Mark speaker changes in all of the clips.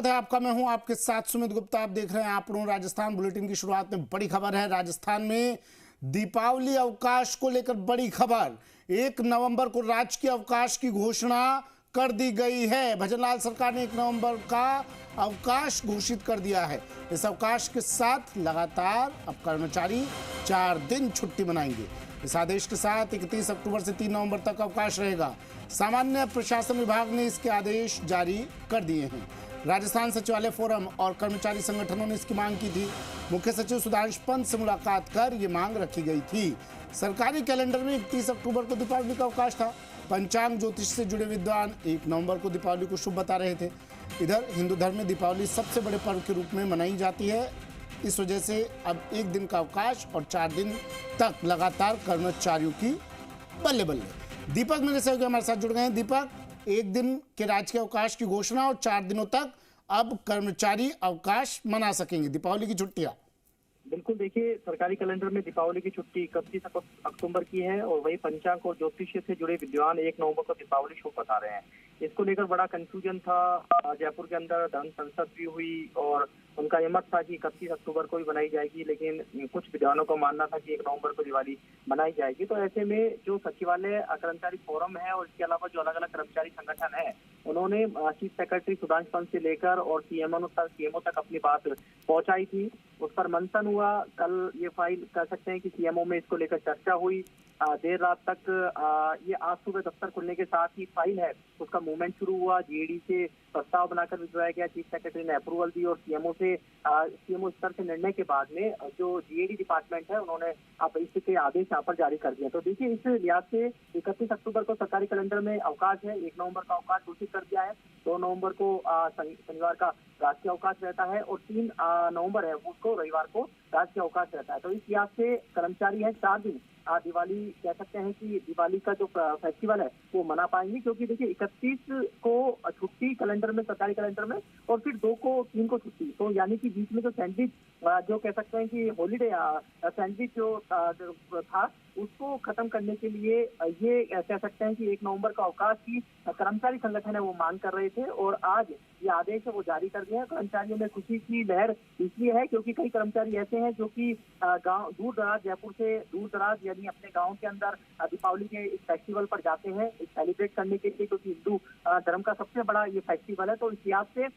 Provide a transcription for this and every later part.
Speaker 1: स्वागत है आपका। मैं हूं आपके साथ सुमित गुप्ता। आप देख रहे हैं आपनों राजस्थान बुलेटिन की शुरुआत में बड़ी खबर है। राजस्थान में दीपावली अवकाश को लेकर बड़ी खबर। 1 नवंबर को राजकीय अवकाश की घोषणा कर दी गई है। भजनलाल सरकार ने 1 नवंबर का अवकाश घोषित कर दिया है। इस अवकाश के साथ लगातार अब कर्मचारी 4 दिन छुट्टी मनाएंगे। इस आदेश के साथ 31 अक्टूबर से 3 नवंबर तक अवकाश रहेगा। सामान्य प्रशासन विभाग ने इसके आदेश जारी कर दिए हैं। राजस्थान सचिवालय फोरम और कर्मचारी संगठनों ने इसकी मांग की थी। मुख्य सचिव सुधांशु पंत से मुलाकात कर ये मांग रखी गई थी। सरकारी कैलेंडर में 31 अक्टूबर को दीपावली का अवकाश था। पंचांग ज्योतिष से जुड़े विद्वान 1 नवंबर को दीपावली को शुभ बता रहे थे। इधर हिंदू धर्म में दीपावली सबसे बड़े पर्व के रूप में मनाई जाती है। इस वजह से अब 1 दिन का अवकाश और 4 दिन तक लगातार कर्मचारियों की बल्ले बल्ले। दीपक मेरे सहयोगी हमारे साथ जुड़ गए हैं। दीपक, 1 दिन के राजकीय अवकाश की घोषणा और 4 दिनों तक अब कर्मचारी अवकाश मना सकेंगे, दीपावली की छुट्टियां।
Speaker 2: बिल्कुल, देखिए सरकारी कैलेंडर में दीपावली की छुट्टी 31 अक्टूबर की है और वही पंचांग और ज्योतिष से जुड़े विद्वान 1 नवंबर को दीपावली शुभ बता रहे हैं। इसको लेकर बड़ा कंफ्यूजन था। जयपुर के अंदर धर्म संसद भी हुई और उनका ये मत था कि 31 अक्टूबर को भी बनाई जाएगी, लेकिन कुछ विद्वानों का मानना था कि 1 नवंबर को दिवाली मनाई जाएगी। तो ऐसे में जो सचिवालय कर्मचारी फोरम है और इसके अलावा जो अलग अलग कर्मचारी संगठन है, उन्होंने चीफ सेक्रेटरी सुधांशु पंत से लेकर और सीएमओ तक अपनी बात पहुंचाई थी। उस पर मंथन हुआ। कल ये फाइल कह सकते हैं कि सीएमओ में इसको लेकर चर्चा हुई। देर रात तक ये आज सुबह दफ्तर खुलने के साथ ही फाइल है उसका मूवमेंट शुरू हुआ। जीएडी से प्रस्ताव बनाकर भिजवाया गया। चीफ सेक्रेटरी ने अप्रूवल दी और सीएमओ स्तर से निर्णय के बाद में जो जीएडी डिपार्टमेंट है उन्होंने अब इसके आदेश यहाँ पर जारी कर दिए। तो देखिए, इस लिहाज से 31 अक्टूबर को सरकारी कैलेंडर में अवकाश है। 1 नवंबर का अवकाश घोषित कर दिया है। 2 नवंबर को शनिवार का राजकीय अवकाश रहता है और 3 नवंबर है उसको रविवार को राजकीय अवकाश रहता है। तो इस लिहाज से कर्मचारी है 4 दिन दिवाली कह सकते हैं कि दिवाली का जो फेस्टिवल है वो मना पाएंगे, क्योंकि देखिए 31 को छुट्टी कैलेंडर में, सरकारी कैलेंडर में, और फिर 2 को 3 को छुट्टी। तो यानी कि बीच में जो सैंडविच जो कह सकते हैं कि हॉलीडे सैंडविच जो था उसको खत्म करने के लिए ये कह सकते हैं कि 1 नवंबर का अवकाश की कर्मचारी संगठन है वो मांग कर रहे थे और आज ये आदेश है वो जारी कर दिया है। कर्मचारियों में खुशी की लहर इसलिए है क्योंकि कई कर्मचारी ऐसे हैं जो कि गांव दूर दराज, जयपुर से दूर दराज यानी अपने गांव के अंदर दीपावली के इस फेस्टिवल पर जाते हैं सेलिब्रेट करने के लिए, क्योंकि हिंदू धर्म का सबसे बड़ा ये फेस्टिवल है। तो इस लिहाज से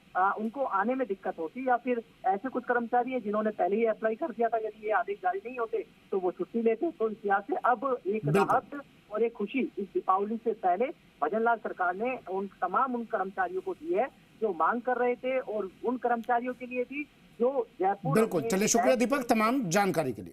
Speaker 2: उनको आने में दिक्कत होती, या फिर ऐसे कुछ कर्मचारी है जिन्होंने पहले ही अप्लाई कर दिया था, यदि ये आदेश जारी नहीं होते तो वो छुट्टी लेते। तो इस लिहाज से अब एक राहत और एक खुशी इस दीपावली से पहले भजनलाल सरकार ने उन कर्मचारियों को दी है जो मांग कर रहे थे, और उन कर्मचारियों के लिए भी जो जयपुर।
Speaker 1: बिल्कुल, चलिए शुक्रिया दीपक तमाम जानकारी के लिए।